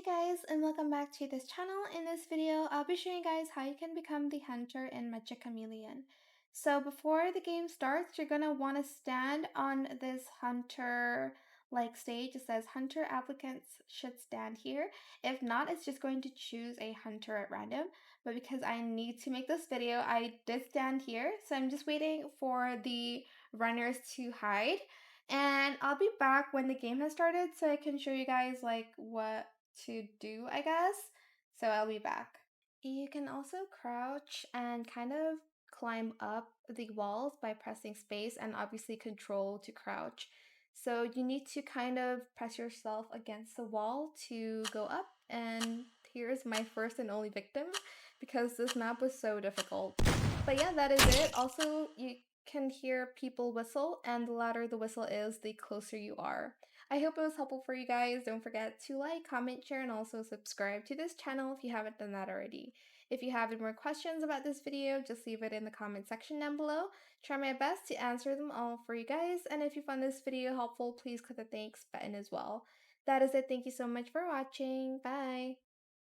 Guys, and welcome back to this channel. In this video, I'll be showing you guys how you can become the hunter in Meccha Chameleon. So before the game starts, you're gonna want to stand on this hunter stage. It says hunter applicants should stand here. If not, it's just going to choose a hunter at random. But because I need to make this video, I did stand here. So I'm just waiting for the runners to hide. And I'll be back when the game has started so I can show you guys what to do, I guess. So I'll be back. You can also crouch and kind of climb up the walls by pressing space and obviously control to crouch. So you need to kind of press yourself against the wall to go up. And here's my first and only victim because this map was so difficult. But yeah, that is it. Also, you can hear people whistle, and the louder the whistle is, the closer you are. I hope it was helpful for you guys. Don't forget to like, comment, share, and also subscribe to this channel if you haven't done that already. If you have any more questions about this video, just leave it in the comment section down below. Try my best to answer them all for you guys, and if you found this video helpful, please click the thanks button as well. That is it. Thank you so much for watching. Bye!